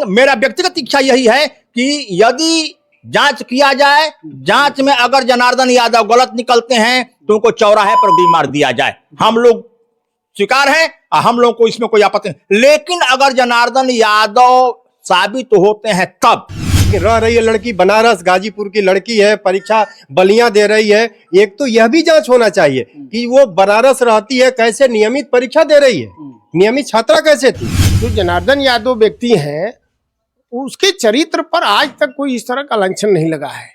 मेरा व्यक्तिगत इच्छा यही है कि यदि जांच किया जाए, जांच में अगर जनार्दन यादव गलत निकलते हैं तो उनको चौराहे पर भी मार दिया जाए। हम लोग स्वीकार है, हम लोग को इसमें कोई आपत्ति नहीं। लेकिन अगर जनार्दन यादव साबित होते हैं तब। रह रही है लड़की बनारस गाजीपुर की लड़की है, परीक्षा बलिया दे रही है। एक तो यह भी जांच होना चाहिए कि वो बनारस रहती है, कैसे नियमित परीक्षा दे रही है, नियमित छात्रा कैसे थी। जो जनार्दन यादव व्यक्ति हैं उसके चरित्र पर आज तक कोई इस तरह का लांछन नहीं लगा है।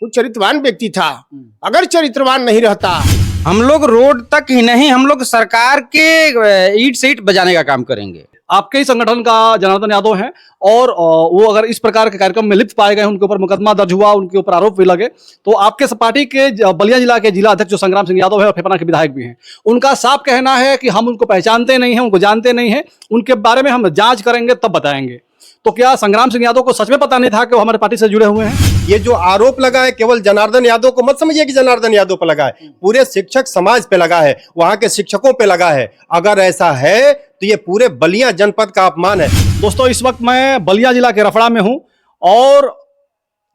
वो चरित्रवान व्यक्ति था। अगर चरित्रवान नहीं रहता, हम लोग रोड तक ही नहीं, हम लोग सरकार के ईंट से ईंट बजाने का काम करेंगे। आपके ही संगठन का जनार्दन यादव हैं और वो अगर इस प्रकार के कार्यक्रम में लिप्त पाए गए, उनके ऊपर मुकदमा दर्ज हुआ, उनके ऊपर आरोप भी लगे, तो आपके पार्टी के बलिया जिला के जिला अध्यक्ष जो संग्राम सिंह यादव है और फेफना के विधायक भी हैं, उनका साफ कहना है कि हम उनको पहचानते नहीं हैं, उनको जानते नहीं हैं, उनके बारे में हम जांच करेंगे तब बताएंगे। तो क्या संग्राम सिंह यादव को सच में पता नहीं था कि वो हमारे पार्टी से जुड़े हुए हैं? ये जो आरोप लगा है केवल जनार्दन यादव को मत समझिए कि जनार्दन यादव पर लगा है, पूरे शिक्षक समाज पे लगा है, वहां के शिक्षकों पे लगा है। अगर ऐसा है तो ये पूरे बलिया जनपद का अपमान है। दोस्तों, इस वक्त मैं बलिया जिला के रफड़ा में हूं और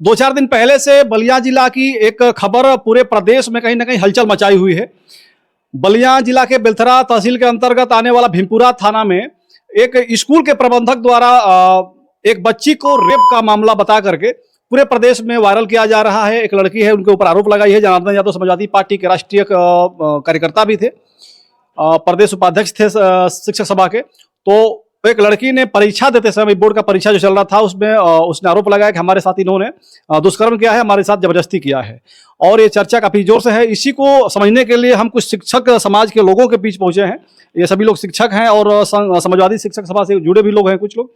2-4 दिन पहले से बलिया जिला की एक खबर पूरे प्रदेश में कहीं ना कहीं हलचल मचाई हुई है। बलिया जिला के बेलथरा तहसील के अंतर्गत आने वाला भीमपुरा थाना में एक स्कूल के प्रबंधक द्वारा एक बच्ची को रेप का मामला बता करके पूरे प्रदेश में वायरल किया जा रहा है। एक लड़की है, उनके ऊपर आरोप लगाई है। जनार्दन यादव समाजवादी पार्टी के राष्ट्रीय कार्यकर्ता भी थे, प्रदेश उपाध्यक्ष थे शिक्षक सभा के। तो एक लड़की ने परीक्षा देते समय, बोर्ड का परीक्षा जो चल रहा था, उसमें उसने आरोप लगाया कि हमारे साथ इन्होंने दुष्कर्म किया है, हमारे साथ जबरदस्ती किया है। और ये चर्चा काफी जोर से है। इसी को समझने के लिए हम कुछ शिक्षक समाज के लोगों के बीच पहुंचे हैं। ये सभी लोग शिक्षक हैं और समाजवादी शिक्षक सभा से जुड़े भी लोग हैं कुछ लोग।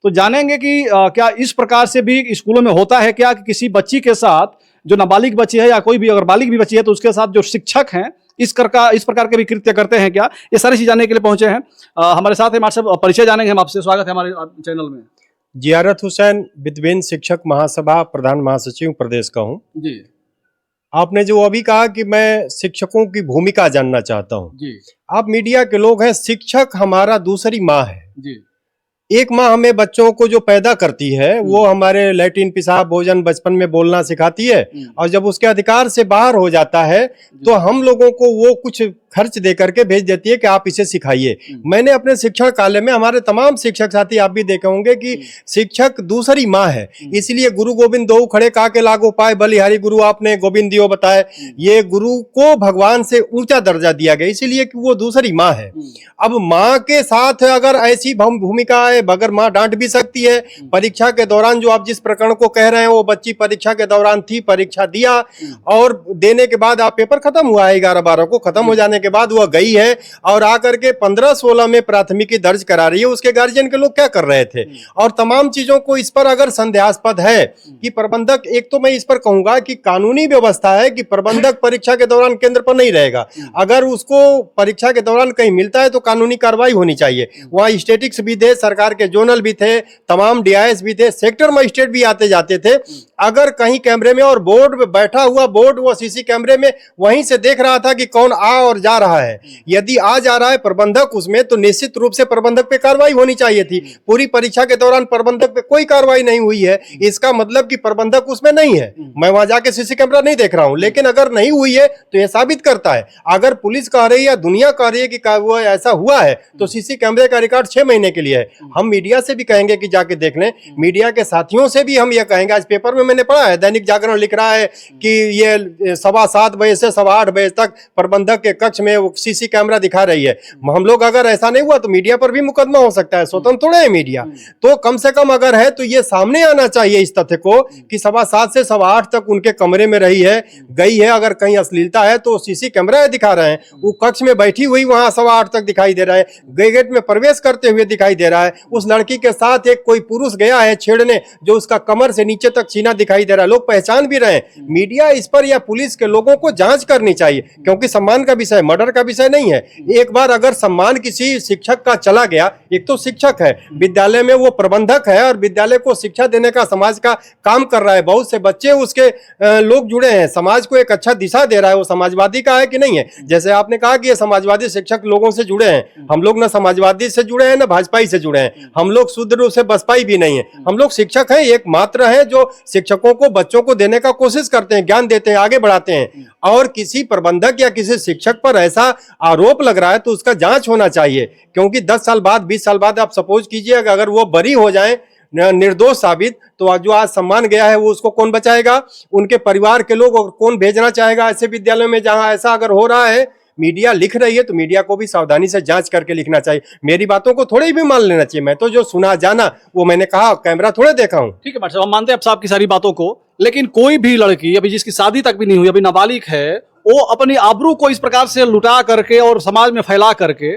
तो जानेंगे कि क्या इस प्रकार से भी स्कूलों में होता है क्या कि किसी बच्ची के साथ, जो नाबालिग बच्ची है या कोई भी अगर बालिग भी बच्ची है, तो उसके साथ जो शिक्षक हैं इस प्रकार के भी कृत्य करते हैं क्या? ये सारी चीज जानने के लिए पहुंचे हैं। हमारे साथ हमारे सब परिचय जानेंगे हम आपसे। स्वागत है हमारे चैनल में। जियारत हुसैन, विद्वेन शिक्षक महासभा प्रधान महासचिव प्रदेश का हूँ जी। आपने जो अभी कहा कि मैं शिक्षकों की भूमिका जानना चाहता हूँ जी। आप मीडिया के लोग हैं। शिक्षक हमारा दूसरी माँ है जी। एक माँ हमें बच्चों को जो पैदा करती है वो हमारे लैट्रिन पेशाब भोजन बचपन में बोलना सिखाती है, और जब उसके अधिकार से बाहर हो जाता है तो हम लोगों को वो कुछ खर्च दे करके भेज देती है कि आप इसे सिखाइए। मैंने अपने शिक्षण काल में, हमारे तमाम शिक्षक साथी आप भी देखे होंगे कि शिक्षक दूसरी माँ है। इसलिए गुरु गोविंद दो खड़े काके लागो पाए, बलिहारी गुरु आपने गोविंद दियो बताए। ये गुरु को भगवान से ऊंचा दर्जा दिया गया, इसीलिए कि वो दूसरी माँ है। अब माँ के साथ अगर ऐसी भूमिका है, बगैर माँ डांट भी सकती है। परीक्षा के दौरान जो आप जिस प्रकरण को कह रहे हैं, वो बच्ची परीक्षा के दौरान थी, परीक्षा दिया और देने के बाद आप पेपर खत्म हुआ है 11-12 को, खत्म हो जाने के बाद वह गई है और आकर के 15-16 में प्राथमिकी दर्ज करा रही है। उसके गार्जियन के लोग क्या कर रहे थे और तमाम चीजों को इस पर अगर संदेहास्पद है कि प्रबंधक, एक तो मैं इस पर कहूंगा कि कानूनी व्यवस्था है कि प्रबंधक परीक्षा के दौरान केंद्र पर नहीं रहेगा। अगर उसको परीक्षा के दौरान कहीं मिलता है तो कानूनी कार्रवाई होनी चाहिए। वहाँ स्टेटिक्स भी थे, सरकार के जोनल भी थे, तमाम डीआईएस भी थे, सेक्टर मजिस्ट्रेट भी आते जाते थे। अगर कहीं कैमरे में और बोर्ड में बैठा हुआ, बोर्ड वो सीसी कैमरे में वहीं से देख रहा था कि कौन आ और जा रहा है, यदि आ जा रहा है प्रबंधक उसमें, तो निश्चित रूप से प्रबंधक पे कार्रवाई होनी चाहिए थी। पूरी परीक्षा के दौरान प्रबंधक पे कोई कार्रवाई नहीं हुई है, इसका मतलब कि प्रबंधक उसमें नहीं है। मैं वहां जाके सीसी कैमरा नहीं देख रहा हूं, लेकिन अगर नहीं हुई है तो यह साबित करता है, अगर पुलिस कह रही है या दुनिया कह रही है कि वो ऐसा हुआ है, तो सीसी कैमरे का रिकॉर्ड 6 महीने के लिए है। हम मीडिया से भी कहेंगे कि जाके देख लें, मीडिया के साथियों से भी हम ये कहेंगे। आज पेपर में मैंने पढ़ा है, दैनिक जागरण लिख रहा है कि ये 7:15 बजे से 8:15 बजे तक प्रबंधक के कक्ष में सीसी कैमरा दिखा रही है। हम लोग, अगर ऐसा नहीं हुआ तो मीडिया पर भी मुकदमा हो सकता है, स्वतंत्र थोड़ा है मीडिया। तो कम से कम अगर है तो ये सामने आना चाहिए इस तथ्य को कि 7:15 से 8:15 तक उनके कमरे में रही है, गई है। अगर कहीं अश्लीलता है तो सीसी कैमरा दिखा रहे हैं, वो कक्ष में बैठी हुई वहां 8:15 तक दिखाई दे रहा है, गेट में प्रवेश करते हुए दिखाई दे रहा है। उस लड़की के साथ एक कोई पुरुष गया है छेड़ने, जो उसका कमर से नीचे तक सीना दिखाई दे रहा है, लोग पहचान भी रहे हैं। मीडिया इस पर या पुलिस के लोगों को जांच करनी चाहिए, क्योंकि सम्मान का विषय, मर्डर का विषय नहीं है। एक बार अगर सम्मान किसी शिक्षक का चला गया, एक तो शिक्षक है, विद्यालय में वो प्रबंधक है और विद्यालय को शिक्षा देने का समाज का काम कर रहा है, बहुत से बच्चे उसके लोग जुड़े हैं, समाज को एक अच्छा दिशा दे रहा है, वो समाजवादी का है कि नहीं है? जैसे आपने कहा कि ये समाजवादी शिक्षक लोगों से जुड़े हैं, हम लोग ना समाजवादी से जुड़े हैं ना भाजपाई से जुड़े हैं, हम लोग शुद्ध रूप से बसपाई भी नहीं है, हम लोग शिक्षक हैं, एक मात्र है जो शिक्षकों को बच्चों को देने का कोशिश करते हैं, ज्ञान देते हैं, आगे बढ़ाते हैं। और किसी प्रबंधक या किसी शिक्षक पर ऐसा आरोप लग रहा है तो उसका जांच होना चाहिए, क्योंकि 10 साल बाद 20 साल बाद आप सपोज कीजिए अगर वो बरी हो जाए, निर्दोष साबित, तो जो आज सम्मान गया है वो उसको कौन बचाएगा? उनके परिवार के लोग, और कौन भेजना चाहेगा ऐसे विद्यालयों में जहां ऐसा अगर हो रहा है? मीडिया लिख रही है तो मीडिया को भी सावधानी से जांच करके लिखना चाहिए, मेरी बातों को थोड़ी भी मान लेना चाहिए। मैं तो जो सुना जाना वो मैंने कहा, कैमरा थोड़े देखा हूं। ठीक है भाई साहब, हम मानते हैं आप साहब की सारी बातों को, लेकिन कोई भी लड़की अभी जिसकी शादी तक भी नहीं हुई, अभी नाबालिग है, वो अपनी आबरू को इस प्रकार से लुटा करके और समाज में फैला करके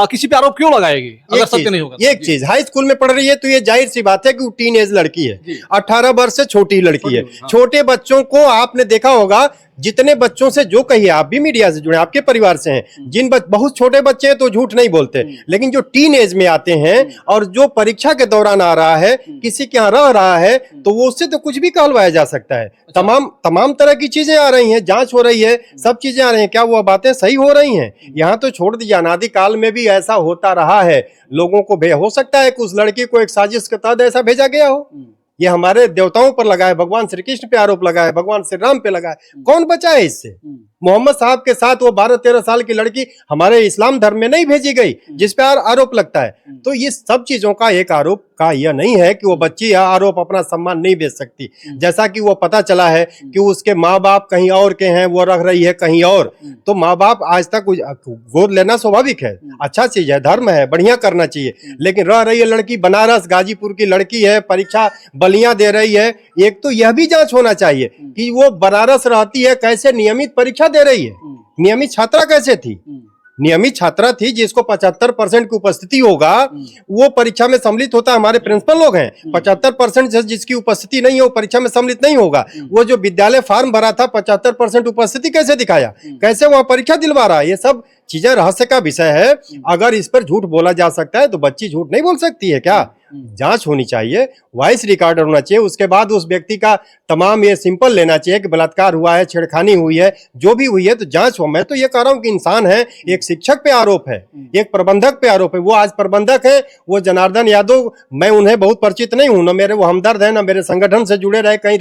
किसी पे आरोप क्यों लगाएगी अगर सत्य नहीं होगा? एक चीज, हाई स्कूल में पढ़ रही है तो ये जाहिर सी बात है कि वो टीन एज लड़की है, 18 वर्ष से छोटी लड़की है। छोटे बच्चों को आपने देखा होगा, जितने बच्चों से जो कहिए, आप भी मीडिया से जुड़े, आपके परिवार से हैं, बहुत छोटे बच्चे हैं तो झूठ नहीं बोलते, लेकिन जो टीन एज में आते हैं और जो परीक्षा के दौरान आ रहा है, किसी के यहाँ रह रहा है, तो वो उससे तो कुछ भी कहलवाया जा सकता है। तमाम तरह की चीजें आ रही हैं, जांच हो रही है, सब चीजें आ रही हैं, क्या वो बातें सही हो रही हैं? यहाँ तो छोड़ दीजिए, अनादि काल में भी ऐसा होता रहा है, लोगों को हो सकता है कि उस लड़की को एक साजिश के तहत ऐसा भेजा गया हो। ये हमारे देवताओं पर लगा है, भगवान श्री कृष्ण पे आरोप लगा है, भगवान श्री राम पे लगा है, कौन बचा है इससे? मोहम्मद साहब के साथ वो 12-13 साल की लड़की हमारे इस्लाम धर्म में नहीं भेजी गई जिस पे आरोप लगता है। तो ये सब चीजों का एक आरोप का यह नहीं है कि वो बच्ची आरोप अपना सम्मान नहीं बेच सकती। जैसा कि वो पता चला है कि उसके माँ बाप कहीं और के हैं, वो रह रही है कहीं और, तो माँ बाप आज तक गोद लेना स्वाभाविक है, अच्छा चीज है, धर्म है, बढ़िया करना चाहिए, लेकिन रह रही है लड़की बनारस गाजीपुर की लड़की है, परीक्षा बलियां दे रही है। एक तो यह भी जांच होना चाहिए कि वो बनारस रहती है, कैसे नियमित परीक्षा दे रही है, नियमित छात्रा कैसे थी? नियमित छात्रा थी जिसको 75% की उपस्थिति होगा, वो परीक्षा में सम्मिलित होता है। हमारे प्रिंसिपल लोग हैं, 75% जिसकी उपस्थिति नहीं है वो परीक्षा में सम्मिलित नहीं होगा। वो जो विद्यालय फॉर्म भरा था, 75% उपस्थिति कैसे दिखाया, कैसे वहां परीक्षा दिलवा रहा? ये सब चीजें रहस्य का विषय है। अगर इस पर झूठ बोला जा सकता है तो बच्ची झूठ नहीं बोल सकती है क्या? जांच होनी चाहिए, वॉइस रिकॉर्डर होना चाहिए, उसके बाद उस व्यक्ति का तमाम ये सिंपल लेना चाहिए कि बलात्कार हुआ है, छेड़खानी हुई है, जो भी हुई है तो जांच हो। मैं तो ये कह रहा हूं कि इंसान है, एक शिक्षक पे आरोप है, एक प्रबंधक पे आरोप है, वो आज प्रबंधक है, वो जनार्दन यादव, मैं उन्हें बहुत परिचित नहीं हूं, ना मेरे वो हमदर्द है, ना मेरे संगठन से जुड़े रहे, कहीं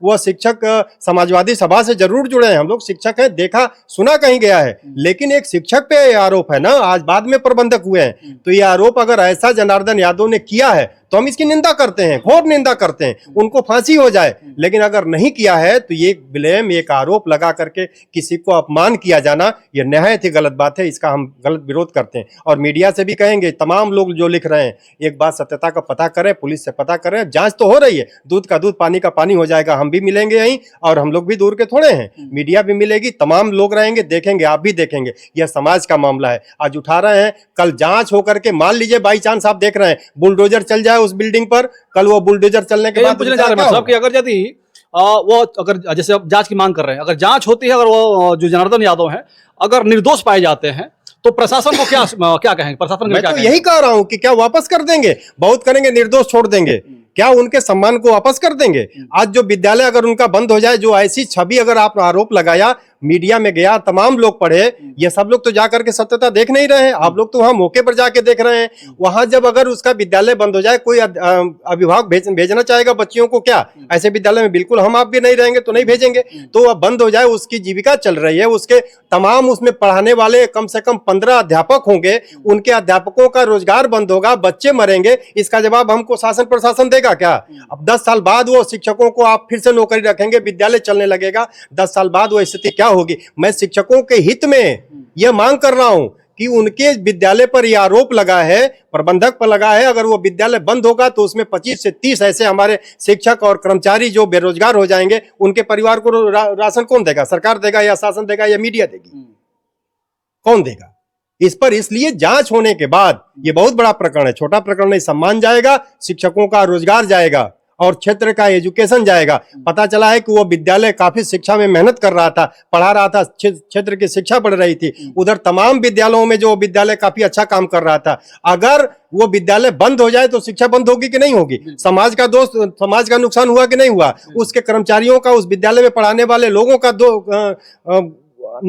वो शिक्षक समाजवादी सभा से जरूर जुड़े हैं, हम लोग शिक्षक है, देखा सुना कहीं गया है, लेकिन एक शिक्षक पे आरोप है ना, आज बाद में प्रबंधक हुए हैं। तो ये आरोप अगर ऐसा जनार्दन यादव ने किया है तो हम इसकी निंदा करते हैं, घोर निंदा करते हैं, उनको फांसी हो जाए। लेकिन अगर नहीं किया है तो ये ब्लेम, एक आरोप लगा करके किसी को अपमान किया जाना, यह निहायत ही गलत बात है, इसका हम गलत विरोध करते हैं। और मीडिया से भी कहेंगे, तमाम लोग जो लिख रहे हैं, एक बात सत्यता का पता करें, पुलिस से पता करें, जांच तो हो रही है, दूध का दूध पानी का पानी हो जाएगा। हम भी मिलेंगे यहीं, और हम लोग भी दूर के थोड़े हैं, मीडिया भी मिलेगी, तमाम लोग रहेंगे, देखेंगे, आप भी देखेंगे। यह समाज का मामला है, आज उठा रहे हैं, कल जांच होकर के, मान लीजिए बाई चांस आप देख रहे हैं बुलडोजर चल जाए उस बिल्डिंग पर, कल वो बुलडोजर चलने के बाद साहब कि अगर यदि वो, अगर जैसे अब जांच की मांग कर रहे हैं, अगर जांच होती है, अगर वो जो जनार्दन यादव हैं अगर निर्दोष पाए जाते हैं तो प्रशासन को क्या कहेंगे? प्रशासन मैं तो यही कह रहा हूं कि क्या वापस कर देंगे? बहुत करेंगे, निर्दोष छोड़ देंगे, क्या उनके सम्मान को वापस कर देंगे? आज जो विद्यालय अगर उनका बंद हो जाए, जो ऐसी छवि अगर आप आरोप लगाया, मीडिया में गया, तमाम लोग पढ़े, ये सब लोग तो जाकर के सत्यता देख नहीं रहे हैं, आप लोग तो वहां मौके पर जाके देख रहे हैं। वहां जब अगर उसका विद्यालय बंद हो जाए, कोई अभिभावक भेजना चाहेगा बच्चियों को क्या? ऐसे विद्यालय में बिल्कुल हम आप भी नहीं रहेंगे तो नहीं भेजेंगे। तो वह बंद हो जाए, उसकी जीविका चल रही है, उसके तमाम उसमें पढ़ाने वाले कम से कम 15 अध्यापक होंगे, उनके अध्यापकों का रोजगार बंद होगा, बच्चे मरेंगे, इसका जवाब हमको शासन प्रशासन देगा क्या? अब 10 साल बाद वो शिक्षकों को आप फिर से नौकरी रखेंगे, विद्यालय चलने लगेगा, 10 साल बाद वो स्थिति क्या होगी? मैं शिक्षकों के हित में यह मांग कर रहा हूं कि उनके विद्यालय पर यह आरोप लगा है, प्रबंधक पर लगा है, अगर वो विद्यालय बंद होगा तो उसमें 25 से 30 ऐसे हमारे शिक्षक और कर्मचारी जो बेरोजगार हो जाएंगे, उनके परिवार को राशन कौन देगा? सरकार देगा या शासन देगा या मीडिया देगी? कौन देगा? इस पर इसलिए जांच होने के बाद, ये बहुत बड़ा प्रकरण है, छोटा प्रकरण नहीं, सम्मान जाएगा, शिक्षकों का रोजगार जाएगा, और क्षेत्र का एजुकेशन जाएगा। पता चला है कि वो विद्यालय काफी शिक्षा में मेहनत कर रहा था, पढ़ा रहा था, क्षेत्र की शिक्षा बढ़ रही थी। उधर तमाम विद्यालयों में जो विद्यालय काफी अच्छा काम कर रहा था, अगर वो विद्यालय बंद हो जाए तो शिक्षा बंद होगी कि नहीं होगी? समाज का दोष, समाज का नुकसान हुआ कि नहीं हुआ? उसके कर्मचारियों का, उस विद्यालय में पढ़ाने वाले लोगों का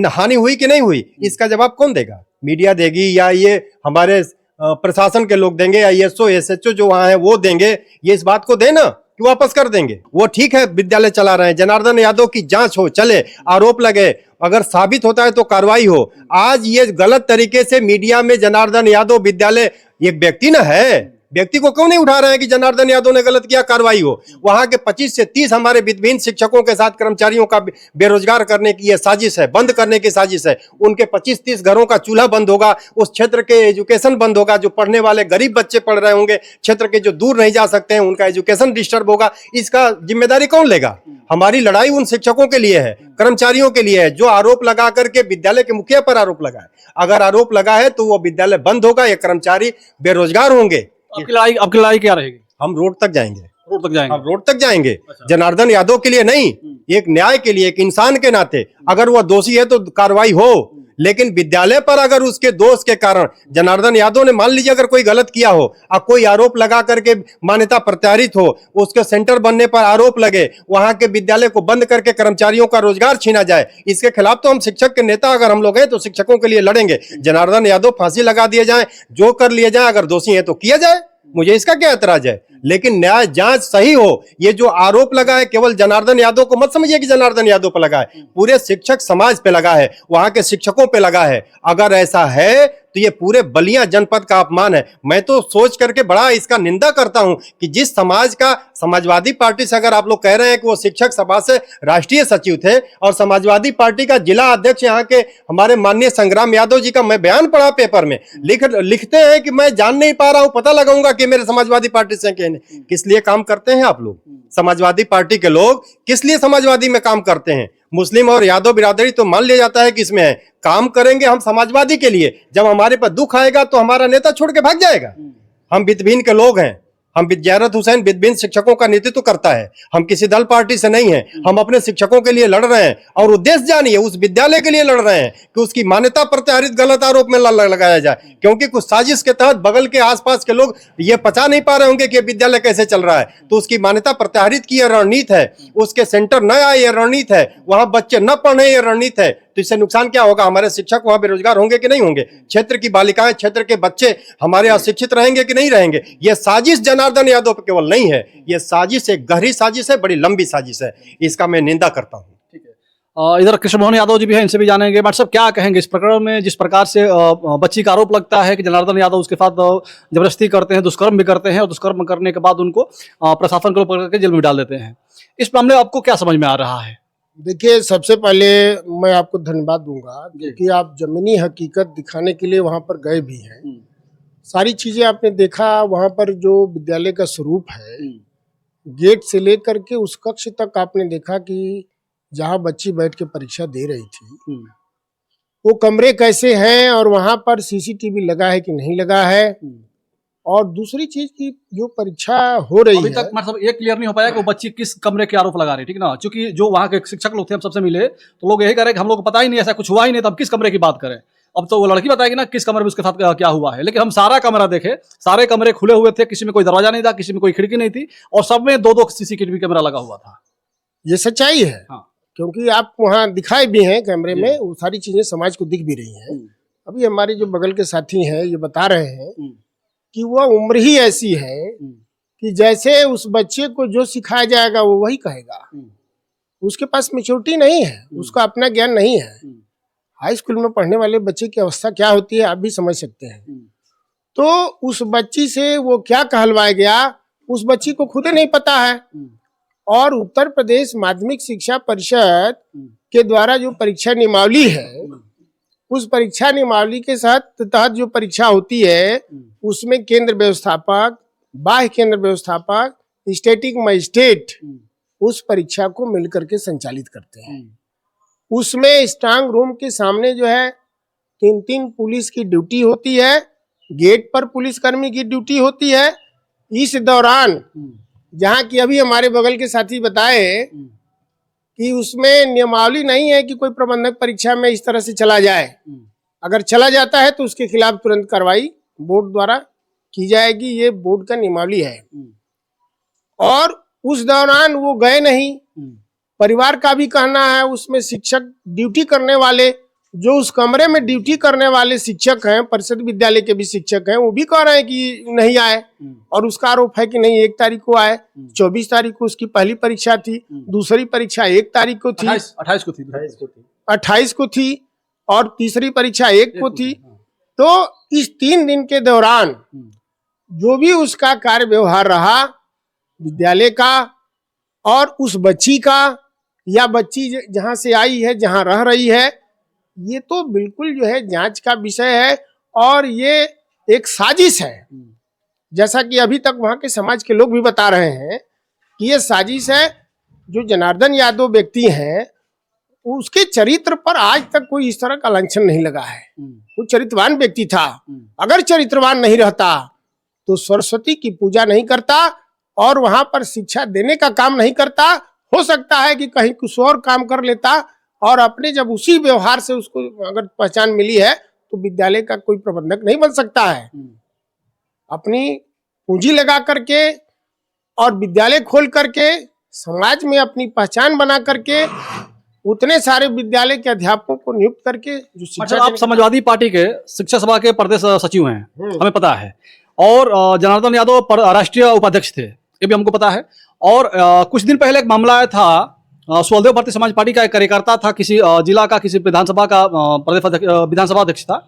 हानि हुई कि नहीं हुई? इसका जवाब कौन देगा? मीडिया देगी या ये हमारे प्रशासन के लोग देंगे या एसओ एसएचओ जो वहां है वो देंगे? ये इस बात को देना कि वापस कर देंगे। वो ठीक है विद्यालय चला रहे हैं, जनार्दन यादव की जांच हो, चले, आरोप लगे, अगर साबित होता है तो कार्रवाई हो। आज ये गलत तरीके से मीडिया में जनार्दन यादव विद्यालय, ये व्यक्ति ना है, व्यक्ति को क्यों नहीं उठा रहे हैं कि जनार्दन यादव ने गलत किया, कार्रवाई हो। वहां के 25 से 30 हमारे विभिन्न शिक्षकों के साथ कर्मचारियों का बेरोजगार करने की यह साजिश है, बंद करने की साजिश है। उनके 25-30 घरों का चूल्हा बंद होगा, उस क्षेत्र के एजुकेशन बंद होगा, जो पढ़ने वाले गरीब बच्चे पढ़ रहे होंगे, क्षेत्र के जो दूर नहीं जा सकते हैं उनका एजुकेशन डिस्टर्ब होगा। इसका जिम्मेदारी कौन लेगा? हमारी लड़ाई उन शिक्षकों के लिए है, कर्मचारियों के लिए है, जो आरोप लगा करके विद्यालय के मुखिया पर आरोप लगा है। अगर आरोप लगा है तो वो विद्यालय बंद होगा, ये कर्मचारी बेरोजगार होंगे। आपकी लड़ाई क्या रहेगी? हम रोड तक जाएंगे, रोड तक जाएंगे। हम रोड तक जाएंगे। जनार्दन यादव के लिए नहीं, एक न्याय के लिए, एक इंसान के नाते अगर वह दोषी है तो कार्रवाई हो। लेकिन विद्यालय पर अगर उसके दोष के कारण जनार्दन यादव ने, मान लीजिए अगर कोई गलत किया हो, अब कोई आरोप लगा करके मान्यता प्रत्यारित हो, उसके सेंटर बनने पर आरोप लगे, वहां के विद्यालय को बंद करके कर्मचारियों का रोजगार छीना जाए, इसके खिलाफ तो हम शिक्षक के नेता अगर हम लोग हैं तो शिक्षकों के लिए लड़ेंगे। जनार्दन यादव फांसी लगा दिए जाए, जो कर लिए जाए, अगर दोषी है तो किया जाए, मुझे इसका क्या ऐतराज है। लेकिन न्याय जांच सही हो। ये जो आरोप लगा है केवल जनार्दन यादव को मत समझिए कि जनार्दन यादव पर लगा है, पूरे शिक्षक समाज पे लगा है, वहां के शिक्षकों पे लगा है। अगर ऐसा है तो ये पूरे बलिया जनपद का अपमान है। मैं तो सोच करके बड़ा इसका निंदा करता हूं कि जिस समाज का, समाजवादी पार्टी से अगर आप लोग कह रहे हैं कि वो शिक्षक सभा से राष्ट्रीय सचिव थे और समाजवादी पार्टी का जिला अध्यक्ष यहाँ के हमारे माननीय संग्राम यादव जी का मैं बयान पढ़ा पेपर में, लिखते हैं कि मैं जान नहीं पा रहा हूं, पता लगाऊंगा कि मेरे समाजवादी पार्टी से कहने। किस लिए काम करते हैं आप लोग? समाजवादी पार्टी के लोग किस लिए समाजवादी में काम करते हैं? मुस्लिम और यादव बिरादरी तो मान लिया जाता है कि इसमें है, काम करेंगे हम समाजवादी के लिए। जब हमारे पर दुख आएगा तो हमारा नेता छोड़ के भाग जाएगा। हम बितबीन के लोग हैं, हम जयरत हुसैन बितबीन शिक्षकों का नेतृत्व करता है, हम किसी दल पार्टी से नहीं हैं, हम अपने शिक्षकों के लिए लड़ रहे हैं। और उद्देश्य जानिए, उस विद्यालय के लिए लड़ रहे हैं कि उसकी मान्यता प्रत्यारित गलत आरोप में लगाया जाए, क्योंकि कुछ साजिश के तहत बगल के आसपास के लोग ये पचा नहीं पा रहे होंगे कि विद्यालय कैसे चल रहा है, तो उसकी मान्यता प्रत्यारित की यह रणनीति है, उसके सेंटर न आए यह रणनीति है, वहां बच्चे न पढ़े यह रणनीति है। तो इससे नुकसान क्या होगा? हमारे शिक्षक वहां बेरोजगार होंगे कि नहीं होंगे? क्षेत्र की बालिकाएं, क्षेत्र के बच्चे हमारे अशिक्षित रहेंगे कि नहीं रहेंगे? यह साजिश जनार्दन यादव पर केवल नहीं है, यह साजिश एक गहरी साजिश है, बड़ी लंबी साजिश है। इसका मैं निंदा करता हूं। इधर कृष्ण मोहन यादव जी भी हैं, इनसे भी जानेंगे। बट साहब क्या कहेंगे इस प्रकरण में, जिस प्रकार से बच्ची का आरोप लगता है कि जनार्दन यादव उसके साथ जबरदस्ती करते हैं, दुष्कर्म भी करते हैं, और दुष्कर्म करने के बाद उनको प्रशासन को पकड़ के जेल में डाल देते हैं। इस मामले में आपको क्या समझ में आ रहा है? देखिए, सबसे पहले मैं आपको धन्यवाद दूंगा क्योंकि आप जमीनी हकीकत दिखाने के लिए वहां पर गए भी हैं। सारी चीजें आपने देखा, वहां पर जो विद्यालय का स्वरूप है, गेट से लेकर के उस कक्ष तक आपने देखा कि जहां बच्ची बैठ के परीक्षा दे रही थी, वो कमरे कैसे हैं और वहां पर सीसीटीवी लगा है कि नहीं लगा है। और दूसरी चीज की जो परीक्षा हो रही अभी है, तक मतलब ये क्लियर नहीं हो पाया कि वो बच्ची किस कमरे के आरोप लगा रही है, ठीक ना? क्योंकि जो वहाँ के शिक्षक लोग थे, हम सबसे मिले तो लोग यही कह रहे कि हम लोग को पता ही नहीं, ऐसा कुछ हुआ ही नहीं, तो अब किस कमरे की बात करें? अब तो वो लड़की बताएगी ना किस कमरे में उसके साथ क्या हुआ है। लेकिन हम सारा कमरा देखे, सारे कमरे खुले हुए थे, किसी में कोई दरवाजा नहीं था, किसी में कोई खिड़की नहीं थी, और सब में 2-2 सीसीटीवी कैमरा लगा हुआ था। ये सच्चाई है। हाँ। क्योंकि आप वहाँ दिखाए भी हैं कैमरे में, वो सारी चीजें समाज को दिख भी रही हैं। अभी हमारे जो बगल के साथी हैं ये बता रहे हैं कि वह उम्र ही ऐसी है कि जैसे उस बच्चे को जो सिखाया जाएगा वो वही कहेगा। उसके पास मैच्योरिटी नहीं है, उसका अपना ज्ञान नहीं है। हाई स्कूल में पढ़ने वाले बच्चे की अवस्था क्या होती है आप भी समझ सकते हैं। तो उस बच्ची से वो क्या कहलवाया गया, उस बच्ची को खुद नहीं पता है। और उत्तर प्रदेश माध्यमिक शिक्षा परिषद के द्वारा जो परीक्षा नियमावली है, उस परीक्षा नियमावली के तहत जो परीक्षा होती है, उसमें केंद्र व्यवस्थापक, बाह्य केंद्र व्यवस्थापक, स्टैटिक मजिस्ट्रेट उस परीक्षा को मिलकर के संचालित करते हैं। उसमें स्ट्रांग रूम के सामने जो है 3-3 पुलिस की ड्यूटी होती है, गेट पर पुलिसकर्मी की ड्यूटी होती है। इस दौरान जहाँ की अभी हमारे बगल के साथी बताए कि उसमें नियमावली नहीं है कि कोई प्रबंधक परीक्षा में इस तरह से चला जाए। अगर चला जाता है तो उसके खिलाफ तुरंत कार्रवाई बोर्ड द्वारा की जाएगी, ये बोर्ड का नियमावली है। और उस दौरान वो गए नहीं, परिवार का भी कहना है, उसमें शिक्षक ड्यूटी करने वाले, जो उस कमरे में ड्यूटी करने वाले शिक्षक हैं, परिषद विद्यालय के भी शिक्षक हैं, वो भी कह रहे हैं कि नहीं आए। और उसका आरोप है कि नहीं 1 तारीख को आए, 24 तारीख को उसकी पहली परीक्षा थी, दूसरी परीक्षा 1 तारीख को थी, 28 को थी 28 को थी और तीसरी परीक्षा 1 को थी। तो इस 3 दिन के दौरान जो भी उसका कार्य व्यवहार रहा विद्यालय का और उस बच्ची का या बच्ची जहां से आई है, जहां रह रही है, ये तो बिल्कुल जो है जांच का विषय है और ये एक साजिश है। जैसा कि अभी तक वहां के समाज के लोग भी बता रहे हैं कि ये साजिश है। जो जनार्दन यादव व्यक्ति हैं, उसके चरित्र पर आज तक कोई इस तरह का लांछन नहीं लगा है। वो चरित्रवान व्यक्ति था। अगर चरित्रवान नहीं रहता तो सरस्वती की पूजा नहीं करता और वहां पर शिक्षा देने का काम नहीं करता। हो सकता है कि कहीं कुछ और काम कर लेता और अपने जब उसी व्यवहार से उसको अगर पहचान मिली है तो विद्यालय का कोई प्रबंधक नहीं बन सकता है। अपनी पूंजी लगा करके और विद्यालय खोल करके समाज में अपनी पहचान बना करके उतने सारे विद्यालय के अध्यापकों को नियुक्त करके जो अच्छा, शिक्षा आप समाजवादी पार्टी के शिक्षा सभा के प्रदेश सचिव हैं, हमें पता है। और जनार्दन यादव राष्ट्रीय उपाध्यक्ष थे, ये भी हमको पता है। और कुछ दिन पहले एक मामला आया था, स्वदेव भारतीय समाज पार्टी का एक कार्यकर्ता था, किसी जिला का किसी विधानसभा का प्रदेश विधानसभा अध्यक्ष था,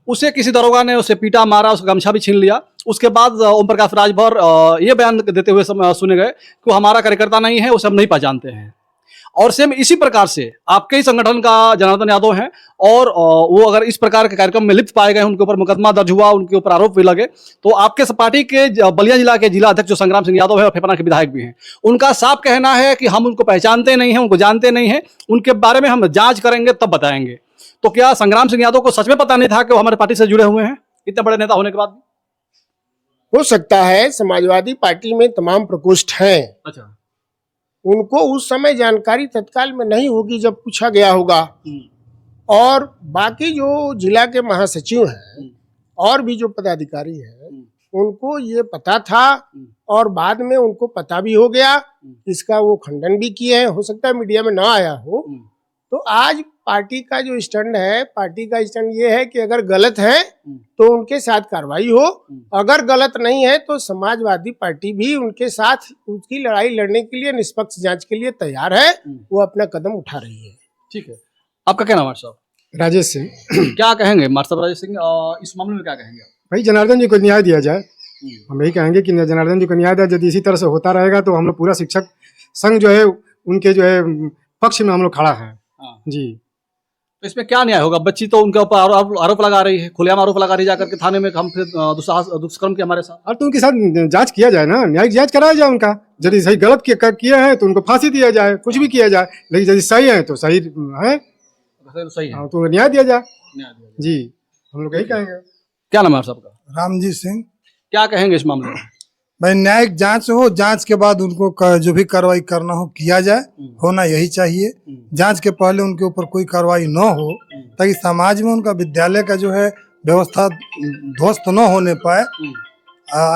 उसे किसी दरोगा ने उसे पीटा, मारा, उसका गमछा भी छीन लिया। उसके बाद ओम प्रकाश राजभर ये बयान देते हुए सुने गए कि वो हमारा कार्यकर्ता नहीं है, उसे हम नहीं पहचानते हैं। और सेम इसी प्रकार से आपके ही संगठन का जनार्दन यादव हैं और वो अगर इस प्रकार के कार्यक्रम में लिप्त पाए गए, उनके ऊपर मुकदमा दर्ज हुआ, उनके ऊपर आरोप भी लगे, तो आपके पार्टी के बलिया जिला के जिला अध्यक्ष जो संग्राम सिंह यादव है और फेफना के विधायक भी हैं, उनका साफ कहना है कि हम उनको पहचानते नहीं हैं, उनको जानते नहीं हैं, उनके बारे में हम जांच करेंगे तब बताएंगे। तो क्या संग्राम सिंह यादव को सच में पता नहीं था कि वो हमारे पार्टी से जुड़े हुए हैं इतने बड़े नेता होने के बाद? हो सकता है समाजवादी पार्टी में तमाम प्रकोष्ठ हैं। अच्छा, उनको उस समय जानकारी तत्काल में नहीं होगी जब पूछा गया होगा। और बाकी जो जिला के महासचिव हैं और भी जो पदाधिकारी हैं, उनको ये पता था और बाद में उनको पता भी हो गया। इसका वो खंडन भी किए हैं। हो सकता है मीडिया में ना आया हो। तो आज पार्टी का जो स्टैंड है, पार्टी का स्टैंड ये है कि अगर गलत है तो उनके साथ कार्रवाई हो, अगर गलत नहीं है तो समाजवादी पार्टी भी उनके साथ उसकी लड़ाई लड़ने के लिए, निष्पक्ष जांच के लिए तैयार है। वो अपना कदम उठा रही है। ठीक है। आपका क्या नाम है साहब? राजेश सिंह। क्या कहेंगे साहब राजेश सिंह, इस मामले में क्या कहेंगे? भाई जनार्दन जी को न्याय दिया जाए। हम यही कहेंगे कि जनार्दन जी को न्याय दिया। यदि इसी तरह से होता रहेगा तो हम लोग पूरा शिक्षक संघ जो है उनके जो है पक्ष में हम लोग खड़ा है जी। तो इसमें क्या न्याय होगा? बच्ची तो उनके ऊपर आरोप लगा रही है, खुलेआम आरोप लगा रही है, जाकर के थाने में हम फिर दुष्कर्म के हमारे साथ। और तो उनके साथ जांच किया जाए ना, न्यायिक जांच कराया जाए उनका। यदि सही गलत किया है तो उनको फांसी दिया जाए, कुछ भी किया जाए। लेकिन यदि सही है तो सही है, सही है तो न्याय दिया जाए जी। हम लोग यही कहेंगे। क्या नाम है सबका? रामजी सिंह। क्या कहेंगे इस मामले में? भाई न्यायिक जांच हो, जांच के बाद उनको जो भी कार्रवाई करना हो किया जाए, होना यही चाहिए। जांच के पहले उनके ऊपर कोई कार्रवाई न हो, ताकि समाज में उनका विद्यालय का जो है व्यवस्था ध्वस्त न होने पाए।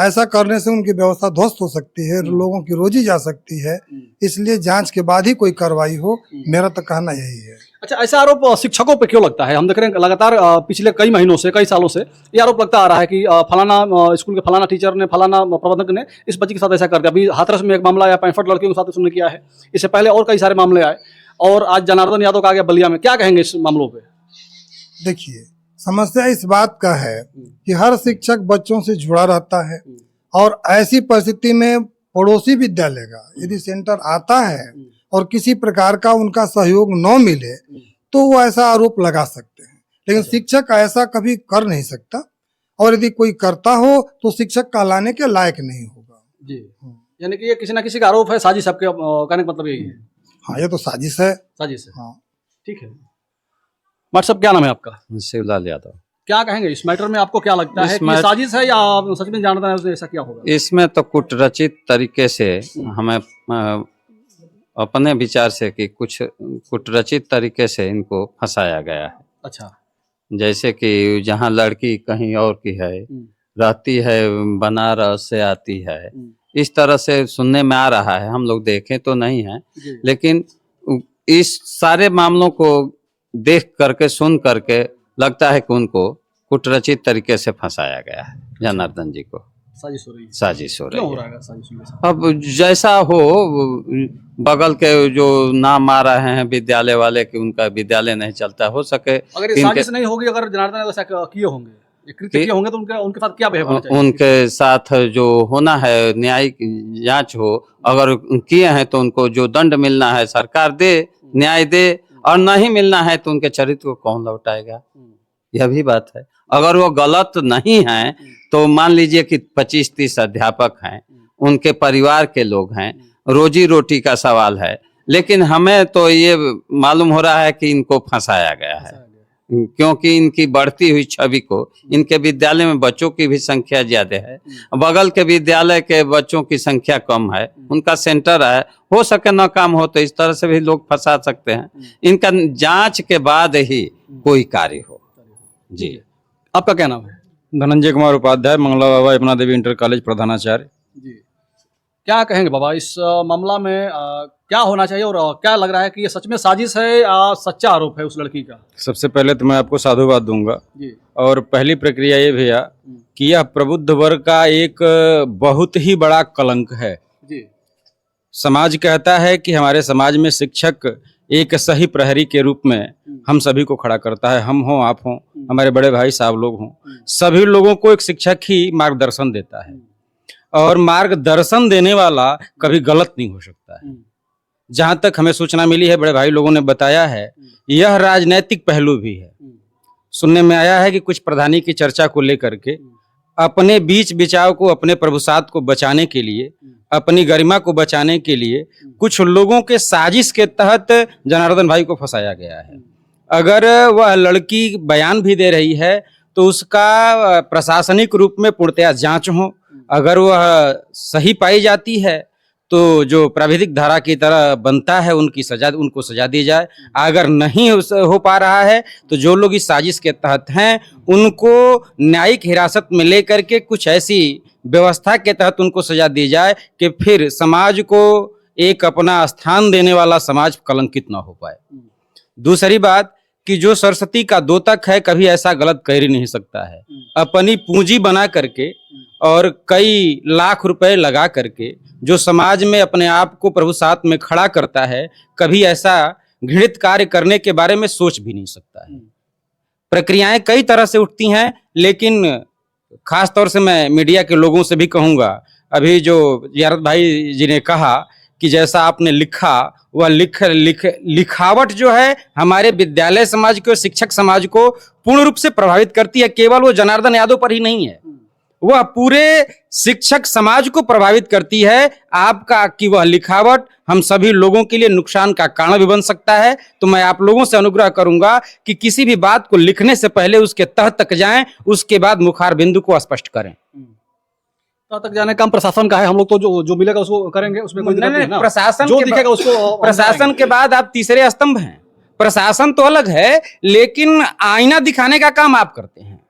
ऐसा करने से उनकी व्यवस्था ध्वस्त हो सकती है, लोगों की रोजी जा सकती है। इसलिए जांच के बाद ही कोई कार्रवाई हो, मेरा तो कहना यही है। अच्छा, ऐसा आरोप शिक्षकों पे क्यों लगता है? हम देख रहे हैं लगातार पिछले कई महीनों से, कई सालों से ये आरोप लगता आ रहा है कि फलाना स्कूल के फलाना टीचर ने, फलाना प्रबंधक ने इस बच्ची के साथ ऐसा कर दिया। अभी हाथरस में एक मामला आया, 65 लड़कियों के साथ उसने किया है। इससे पहले और कई सारे मामले आए और आज जनार्दन यादव का आ गया बलिया में। क्या कहेंगे इस मामलों पे? देखिए, समस्या इस बात का है कि हर शिक्षक बच्चों से जुड़ा रहता है और ऐसी परिस्थिति में पड़ोसी विद्यालय का यदि सेंटर आता है और किसी प्रकार का उनका सहयोग न मिले तो वो ऐसा आरोप लगा सकते हैं। लेकिन शिक्षक ऐसा कभी कर नहीं सकता, और यदि कोई करता हो तो शिक्षक कहलाने के लायक नहीं होगा जी। यानी कि ये किसी ना किसी का आरोप है, साजिश। आपके कहने का मतलब यही है? हाँ, ये तो साजिश है। साजिश है। हाँ, ठीक है। मतलब क्या नाम है आपका? शिवलाल यादव। क्या कहेंगे इस मैटर में? आपको क्या लगता है कि ये साजिश है या सच में जानता है उसने ऐसा क्या होगा? इसमें तो कुटरचित तरीके से हमें अपने विचार से कि कुछ कुटरचित तरीके से इनको फंसाया गया है। अच्छा। जैसे कि जहाँ लड़की कहीं और की है, रहती है बनारस से आती है, इस तरह से सुनने में आ रहा है। हम लोग देखें तो नहीं है, लेकिन इस सारे मामलों को देख करके सुन करके लगता है कि उनको कुटरचित तरीके से फंसाया गया है। जनार्दन जी को साजिश हो रही है। साजिश हो क्यों हो रही रहा है। है साजिश? अब जैसा हो, बगल के जो नाम आ रहे हैं विद्यालय वाले कि उनका विद्यालय नहीं चलता, हो सके अगर ये साजिश नहीं होगी, अगर जनार्दन ने ऐसा किए होंगे, ये कृत्य किए होंगे, तो उनके साथ क्या बिहेव होना चाहिए? उनके साथ जो होना है न्यायिक जांच हो, अगर किए हैं तो उनको जो दंड मिलना है सरकार दे, न्याय दे, और नहीं मिलना है तो उनके चरित्र को कौन लौटाएगा? यह भी बात है। अगर वो गलत नहीं है तो मान लीजिए कि 25-30 अध्यापक हैं, उनके परिवार के लोग हैं, रोजी रोटी का सवाल है, लेकिन हमें तो ये मालूम हो रहा है कि इनको फंसाया गया है, क्योंकि इनकी बढ़ती हुई छवि को, इनके विद्यालय में बच्चों की भी संख्या ज्यादा है, बगल के विद्यालय के बच्चों की संख्या कम है, उनका सेंटर है, हो सके न काम हो तो इस तरह से भी लोग फंसा सकते हैं। इनका जांच के बाद ही कोई कार्य हो। जी। आपका क्या नाम है? धनंजय कुमार उपाध्याय, मंगला बाबा यमुना देवी इंटर कॉलेज प्रधानाचार्य। जी। क्या कहेंगे बाबा इस मामला में क्या होना चाहिए, और क्या लग रहा है कि ये सच में साजिश है या सच्चा आरोप है उस लड़की का? सबसे पहले तो मैं आपको साधुवाद दूंगा, जी। और पहली प्रक्रिया ये भैया कि यह प्रबुद्ध वर्ग का एक बहुत ही बड़ा कलंक है। जी। समाज कहता है कि हमारे समाज में शिक्षक एक सही प्रहरी के रूप में हम सभी को खड़ा करता है। हम हों, आप हों, हमारे बड़े भाई साहब लोग हों, सभी लोगों को एक शिक्षक ही मार्गदर्शन देता है, और मार्गदर्शन देने वाला कभी गलत नहीं हो सकता है। जहां तक हमें सूचना मिली है, बड़े भाई लोगों ने बताया है, यह राजनैतिक पहलू भी है। सुनने में आया है कि कुछ प्रधानी की चर्चा को लेकर के अपने बीच बिचाव को, अपने प्रभुसात को बचाने के लिए, अपनी गरिमा को बचाने के लिए कुछ लोगों के साजिश के तहत जनार्दन भाई को फंसाया गया है। अगर वह लड़की बयान भी दे रही है तो उसका प्रशासनिक रूप में पूर्णतया जांच हो। अगर वह सही पाई जाती है तो जो प्राविधिक धारा की तरह बनता है उनको सजा दी जाए। अगर नहीं हो पा रहा है तो जो लोग इस साजिश के तहत हैं उनको न्यायिक हिरासत में लेकर के कुछ ऐसी व्यवस्था के तहत उनको सजा दी जाए कि फिर समाज को एक अपना स्थान देने वाला समाज कलंकित ना हो पाए। दूसरी बात कि जो सरस्वती का दोतक है कभी ऐसा गलत कर ही नहीं सकता है। अपनी पूंजी बना करके और कई लाख रुपए लगा करके जो समाज में अपने आप को प्रभु साथ में खड़ा करता है, कभी ऐसा घृणित कार्य करने के बारे में सोच भी नहीं सकता है। प्रक्रियाएं कई तरह से उठती हैं, लेकिन खास तौर से मैं मीडिया के लोगों से भी कहूंगा, अभी जो यारत भाई जी ने कहा कि जैसा आपने लिखा वह लिखावट जो है हमारे विद्यालय समाज को, शिक्षक समाज को पूर्ण रूप से प्रभावित करती है। केवल वो जनार्दन यादव पर ही नहीं है, वह पूरे शिक्षक समाज को प्रभावित करती है। आपका कि वह लिखावट हम सभी लोगों के लिए नुकसान का कारण भी बन सकता है। तो मैं आप लोगों से अनुग्रह करूंगा कि किसी भी बात को लिखने से पहले उसके तह तक जाएं, उसके बाद मुखार बिंदु को स्पष्ट करें। तह तक जाने का काम प्रशासन का है। हम लोग तो जो मिलेगा उसको करेंगे, उसमें कोई दिक्कत नहीं है ना। प्रशासन जो दिखेगा उसको, प्रशासन के बाद आप तीसरे स्तंभ हैं। प्रशासन तो अलग है, लेकिन आईना दिखाने का काम आप करते हैं।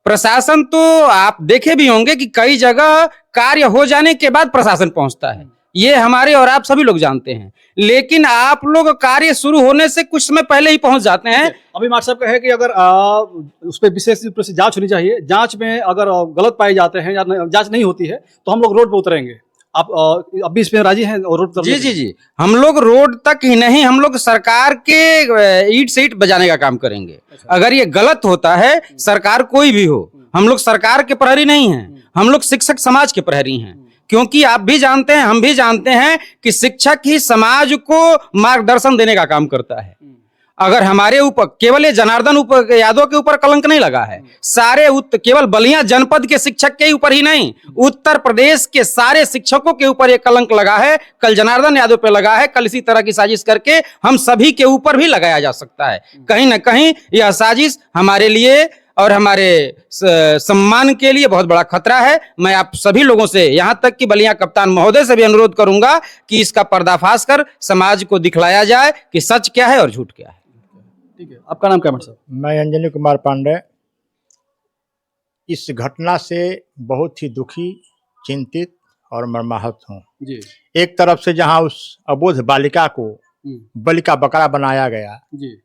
प्रशासन तो आप देखे भी होंगे कि कई जगह कार्य हो जाने के बाद प्रशासन पहुंचता है, ये हमारे और आप सभी लोग जानते हैं। लेकिन आप लोग कार्य शुरू होने से कुछ समय पहले ही पहुंच जाते हैं। अभी मास्टर साहब कहे कि अगर उस पर विशेष रूप से जांच होनी चाहिए, जांच में अगर गलत पाए जाते हैं या जांच नहीं होती है तो हम लोग रोड पर उतरेंगे। आप अभी इसमें राजी हैं रोड पर? जी, हम लोग रोड तक ही नहीं, हम लोग सरकार के ईट से ईट बजाने का काम करेंगे। अगर ये गलत होता है, सरकार कोई भी हो, हम लोग सरकार के प्रहरी नहीं हैं, हम लोग शिक्षक समाज के प्रहरी हैं। क्योंकि आप भी जानते हैं, हम भी जानते हैं कि शिक्षक ही समाज को मार्गदर्शन देने का काम करता है। अगर हमारे ऊपर केवल ये जनार्दन यादव के ऊपर कलंक नहीं लगा है, सारे केवल बलिया जनपद के शिक्षक के ऊपर ही नहीं, उत्तर प्रदेश के सारे शिक्षकों के ऊपर ये कलंक लगा है। कल जनार्दन यादव पे लगा है, कल इसी तरह की साजिश करके हम सभी के ऊपर भी लगाया जा सकता है। कहीं ना कहीं यह साजिश हमारे लिए और हमारे सम्मान के लिए बहुत बड़ा खतरा है। मैं आप सभी लोगों से, यहाँ तक कि बलिया कप्तान महोदय से भी अनुरोध करूंगा कि इसका पर्दाफाश कर समाज को दिखलाया जाए कि सच क्या है और झूठ क्या है। ठीक है, आपका नाम क्या है साहब? मैं अंजनी कुमार पांडे इस घटना से बहुत ही दुखी, चिंतित और मर्माहत हूँ। जी एक तरफ से जहाँ उस अबोध बालिका को बलि का बकरा बनाया गया जी,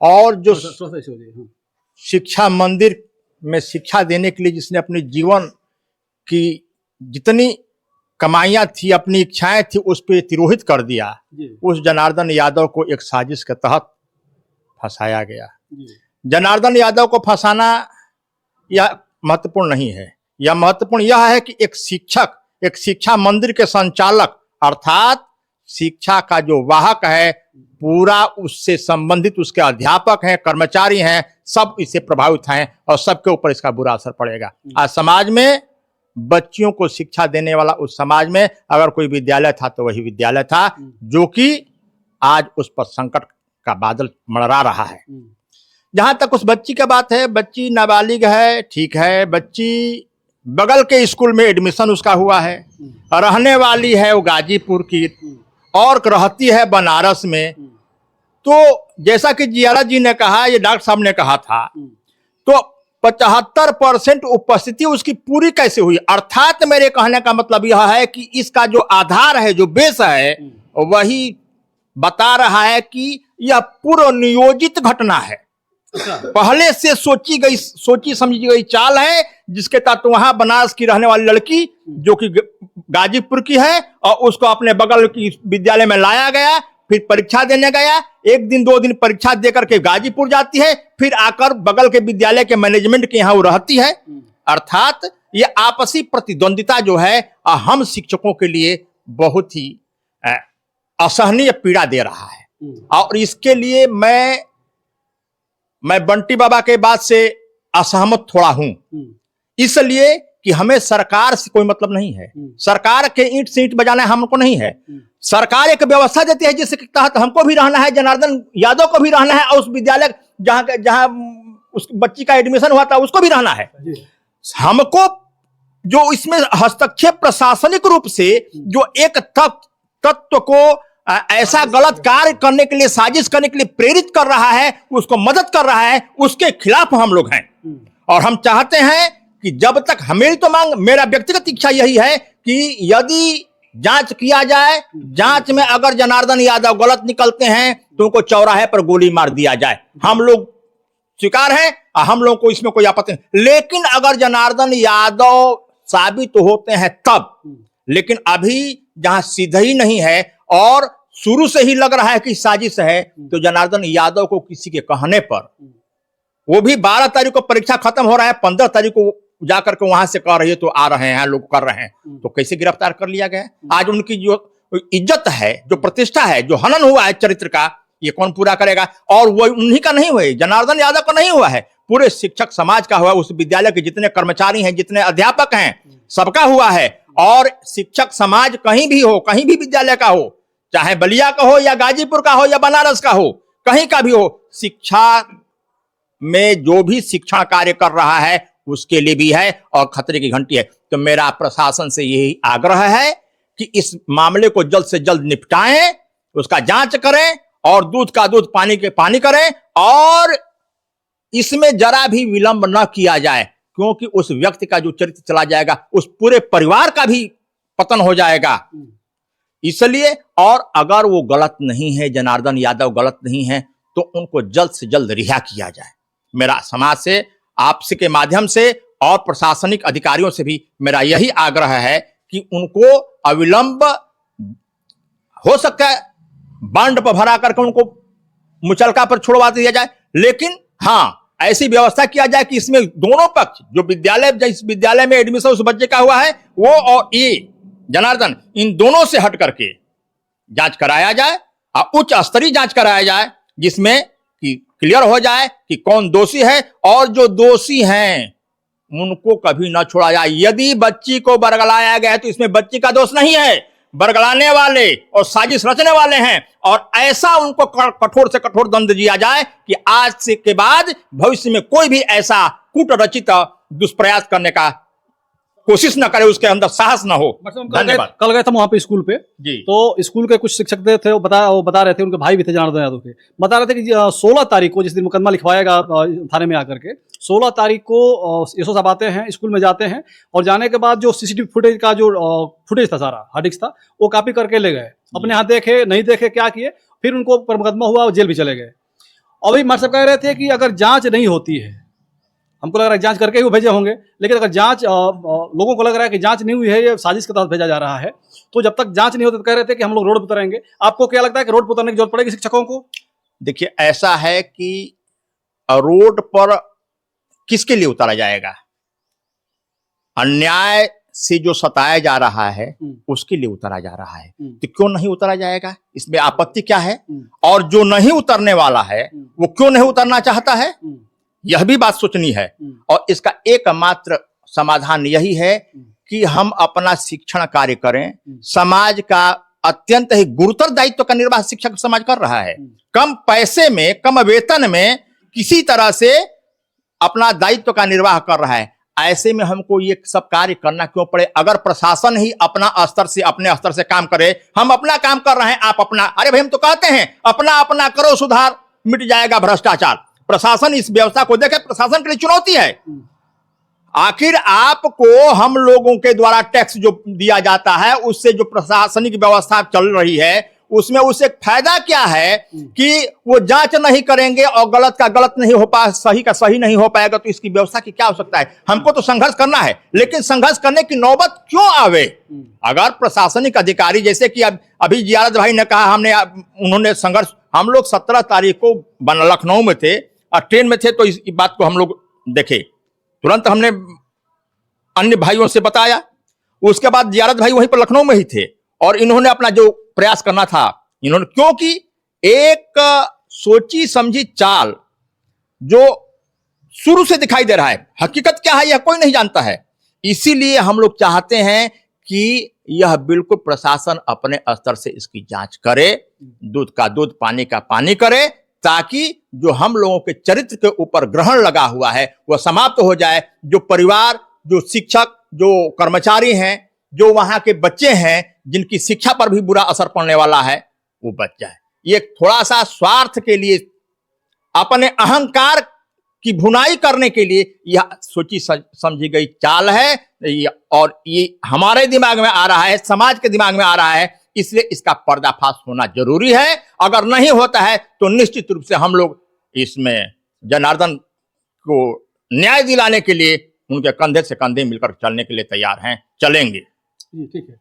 और जो थोड़ा सा ऐसे हो जाइए, हाँ। शिक्षा मंदिर में शिक्षा देने के लिए जिसने अपने जीवन की जितनी कमाइयां थी, अपनी इच्छाएं थी, उस पर तिरोहित कर दिया। जी उस जनार्दन यादव को एक साजिश के तहत फंसाया गया। जी जनार्दन यादव को फंसाना यह महत्वपूर्ण नहीं है। यह महत्वपूर्ण यह है कि एक शिक्षक, एक शिक्षा मंदिर के संचालक अर्थात शिक्षा का जो वाहक है, पूरा उससे संबंधित उसके अध्यापक हैं, कर्मचारी हैं, सब इससे प्रभावित हैं और सबके ऊपर इसका बुरा असर पड़ेगा। आज समाज में बच्चियों को शिक्षा देने वाला उस समाज में अगर कोई विद्यालय था तो वही विद्यालय था, जो कि आज उस पर संकट का बादल मंडरा रहा है। जहां तक उस बच्ची का बात है, बच्ची नाबालिग है, ठीक है, बच्ची बगल के स्कूल में एडमिशन उसका हुआ है, रहने वाली है वो गाजीपुर की और रहती है बनारस में। तो जैसा कि जियाला जी ने कहा, ये डॉक्टर साहब ने कहा था, तो 75% उपस्थिति उसकी पूरी कैसे हुई? अर्थात मेरे कहने का मतलब यह है कि इसका जो आधार है, जो बेस है, वही बता रहा है कि यह पूर्व नियोजित घटना है, पहले से सोची समझी गई चाल है, जिसके तहत वहां बनारस की रहने वाली लड़की जो कि गाजीपुर की है और उसको अपने बगल की विद्यालय में लाया गया, फिर परीक्षा देने गया, 1 दिन 2 दिन परीक्षा देकर के गाजीपुर जाती है, फिर आकर बगल के विद्यालय के मैनेजमेंट के यहाँ वो रहती है। अर्थात ये आपसी प्रतिद्वंदिता जो है हम शिक्षकों के लिए बहुत ही असहनीय पीड़ा दे रहा है। और इसके लिए मैं बंटी बाबा के बात से असहमत थोड़ा हूं, इसलिए कि हमें सरकार से कोई मतलब नहीं है। सरकार के ईंट से ईंट बजाना हमको नहीं है। सरकार एक व्यवस्था देती है जिसके तहत हमको भी रहना है, जनार्दन यादव को भी रहना है, और उस विद्यालय जहां उस बच्ची का एडमिशन हुआ था उसको भी रहना है। हमको जो इसमें हस्तक्षेप प्रशासनिक रूप से जो एक तत्व को ऐसा गलत कार्य करने के लिए, साजिश करने के लिए प्रेरित कर रहा है, उसको मदद कर रहा है, उसके खिलाफ हम लोग हैं। और हम चाहते हैं कि जब तक हमें तो मेरा व्यक्तिगत इच्छा यही है कि यदि जांच किया जाए, जांच में अगर जनार्दन यादव गलत निकलते हैं तो उनको चौराहे पर गोली मार दिया जाए। हम लोग स्वीकार हैं, हम लोग को इसमें कोई आपत्ति नहीं। लेकिन अगर जनार्दन यादव साबित होते हैं तब, लेकिन अभी जहां सीधा ही नहीं है और शुरू से ही लग रहा है कि साजिश है, तो जनार्दन यादव को किसी के कहने पर, वो भी 12 तारीख को परीक्षा खत्म हो रहा है, 15 तारीख को जाकर के वहां से कह रही है तो आ रहे हैं लोग, कर रहे हैं, तो कैसे गिरफ्तार कर लिया गया? आज उनकी जो इज्जत है, जो प्रतिष्ठा है, जो हनन हुआ है चरित्र का, ये कौन पूरा करेगा? और वो उन्हीं का नहीं हुआ है, जनार्दन यादव का नहीं हुआ है, पूरे शिक्षक समाज का हुआ, उस विद्यालय के जितने कर्मचारी हैं, जितने अध्यापक हैं, सबका हुआ है। और शिक्षक समाज कहीं भी हो, कहीं भी विद्यालय का हो, चाहे बलिया का हो या गाजीपुर का हो या बनारस का हो, कहीं का भी हो, शिक्षा में जो भी शिक्षण कार्य कर रहा है उसके लिए भी है और खतरे की घंटी है। तो मेरा प्रशासन से यही आग्रह है कि इस मामले को जल्द से जल्द निपटाएं, उसका जांच करें और दूध का दूध, पानी के पानी करें, और इसमें जरा भी विलंब न किया जाए, क्योंकि उस व्यक्ति का जो चरित्र चला जाएगा, उस पूरे परिवार का भी पतन हो जाएगा। इसलिए, और अगर वो गलत नहीं है, जनार्दन यादव गलत नहीं है, तो उनको जल्द से जल्द रिहा किया जाए। मेरा समाज से, आपसे के माध्यम से और प्रशासनिक अधिकारियों से भी मेरा यही आग्रह है कि उनको अविलंब, हो सकता है बांड पर भरा करके उनको मुचलका पर छुड़वा दिया जाए, लेकिन हाँ, ऐसी व्यवस्था किया जाए कि इसमें दोनों पक्ष, जो विद्यालय, जिस विद्यालय में एडमिशन उस बच्चे का हुआ है, वो और ये जनार्दन, इन दोनों से हट करके जांच कराया जाए और उच्च स्तरीय जांच कराया जाए, जिसमें कि क्लियर हो जाए कि कौन दोषी है, और जो दोषी हैं उनको कभी ना छोड़ा जाए। यदि बच्ची को बरगलाया गया है तो इसमें बच्ची का दोष नहीं है, बरगलाने वाले और साजिश रचने वाले हैं, और ऐसा उनको कठोर से कठोर दंड दिया जाए कि आज से के बाद भविष्य में कोई भी ऐसा कूट रचित दुष्प्रयास करने का कोशिश न करे, उसके अंदर साहस न हो। धन्यवाद। कल गए थे वहां पे स्कूल पे जी। तो स्कूल के कुछ शिक्षक थे, वो बता रहे थे, उनके भाई भी थे जनार्दन यादव के, बता रहे थे कि 16 तारीख को जिस दिन मुकदमा लिखवाएगा थाने में आकर के, 16 तारीख को यशो साहब आते हैं, स्कूल में जाते हैं, और जाने के बाद जो सीसीटीवी फुटेज का जो फुटेज था, सारा हार्ड डिस्क था, वो कॉपी करके ले गए, अपने यहाँ देखे नहीं देखे क्या किए, फिर उनको पर मुकदमा हुआ और जेल भी चले गए। अभी मार साहब कह रहे थे कि अगर जांच नहीं होती है, हमको लग रहा है जांच करके ही वो भेजे होंगे, लेकिन अगर जांच लोगों को लग रहा है कि जांच नहीं हुई है, ये साजिश के तहत भेजा जा रहा है, तो जब तक जांच नहीं होती तो कह रहे थे कि हम लोग रोड पर उतरेंगे। आपको क्या लगता है कि रोड पर उतरने की जरूरत पड़ेगी शिक्षकों को? देखिए, ऐसा है कि रोड पर किसके लिए उतारा जाएगा? अन्याय से जो सताया जा रहा है उसके लिए उतारा जा रहा है, तो क्यों नहीं उतारा जाएगा? इसमें आपत्ति क्या है? और जो नहीं उतरने वाला है वो क्यों नहीं उतरना चाहता है, यह भी बात सोचनी है। और इसका एकमात्र समाधान यही है कि हम अपना शिक्षण कार्य करें। समाज का अत्यंत ही गुरुतर दायित्व का निर्वाह शिक्षक समाज कर रहा है। कम पैसे में, कम वेतन में किसी तरह से अपना दायित्व का निर्वाह कर रहा है। ऐसे में हमको ये सब कार्य करना क्यों पड़े? अगर प्रशासन ही अपना स्तर से, अपने स्तर से काम करे, हम अपना काम कर रहे हैं, आप अपना, अरे भाई हम तो कहते हैं अपना अपना करो, सुधार मिट जाएगा भ्रष्टाचार। प्रशासन इस व्यवस्था को देखे, प्रशासन के लिए चुनौती है। आखिर आपको हम लोगों के द्वारा टैक्स जो दिया जाता है, उससे जो प्रशासनिक व्यवस्था चल रही है, उसमें उसे फायदा क्या है कि वो जांच नहीं करेंगे और गलत का गलत नहीं हो पाए, सही का सही नहीं हो पाएगा, तो इसकी व्यवस्था की क्या हो सकता है? हमको तो संघर्ष करना है, लेकिन संघर्ष करने की नौबत क्यों आवे? अगर प्रशासनिक अधिकारी, जैसे कि अभी जियारत भाई ने कहा, उन्होंने संघर्ष, हम लोग 17 तारीख को लखनऊ में थे और ट्रेन में थे, तो इस बात को हम लोग देखे, तुरंत हमने अन्य भाइयों से बताया। उसके बाद जियारत भाई वहीं पर लखनऊ में ही थे, और इन्होंने अपना जो प्रयास करना था इन्होंने, क्योंकि एक सोची समझी चाल जो शुरू से दिखाई दे रहा है, हकीकत क्या है यह कोई नहीं जानता है। इसीलिए हम लोग चाहते हैं कि यह बिल्कुल प्रशासन अपने स्तर से इसकी जांच करे, दूध का दूध, पानी का पानी करे, ताकि जो हम लोगों के चरित्र के ऊपर ग्रहण लगा हुआ है वह समाप्त हो जाए। जो परिवार, जो शिक्षक, जो कर्मचारी हैं, जो वहां के बच्चे हैं, जिनकी शिक्षा पर भी बुरा असर पड़ने वाला है, वो बच जाए। ये थोड़ा सा स्वार्थ के लिए, अपने अहंकार की भुनाई करने के लिए यह सोची समझी गई चाल है, और ये हमारे दिमाग में आ रहा है, समाज के दिमाग में आ रहा है, इसलिए इसका पर्दाफाश होना जरूरी है। अगर नहीं होता है तो निश्चित रूप से हम लोग इसमें जनार्दन को न्याय दिलाने के लिए उनके कंधे से कंधे मिलकर चलने के लिए तैयार हैं, चलेंगे। जी ठीक है।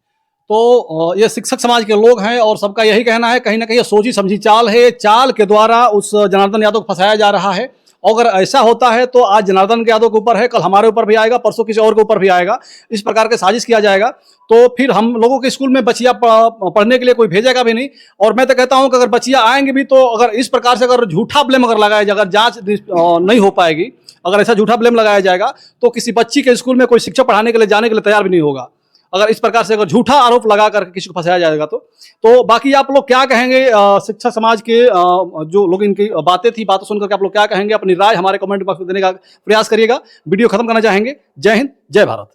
तो ये शिक्षक समाज के लोग हैं और सबका यही कहना है, कहीं ना कहीं ये सोची समझी चाल है, चाल के द्वारा उस जनार्दन यादव को फंसाया जा रहा है। अगर ऐसा होता है तो आज जनार्दन यादव के ऊपर है, कल हमारे ऊपर भी आएगा, परसों किसी और के ऊपर भी आएगा। इस प्रकार के साजिश किया जाएगा तो फिर हम लोगों के स्कूल में बच्चियां पढ़ने के लिए कोई भेजेगा भी नहीं। और मैं तो कहता हूं कि अगर बच्चियां आएंगे भी तो अगर इस प्रकार से अगर झूठा ब्लेम अगर लगाया जाएगा, जांच नहीं हो पाएगी, अगर ऐसा झूठा ब्लेम लगाया जाएगा तो किसी बच्ची के स्कूल में कोई शिक्षक पढ़ाने के लिए जाने के लिए तैयार भी नहीं होगा। अगर इस प्रकार से अगर झूठा आरोप लगा करके किसी को फंसाया जाएगा तो बाकी आप लोग क्या कहेंगे? शिक्षा समाज के जो लोग, इनकी बातें थी, बातें सुनकर के आप लोग क्या कहेंगे? अपनी राय हमारे कमेंट बॉक्स में देने का प्रयास करिएगा। वीडियो खत्म करना चाहेंगे। जय हिंद, जय भारत।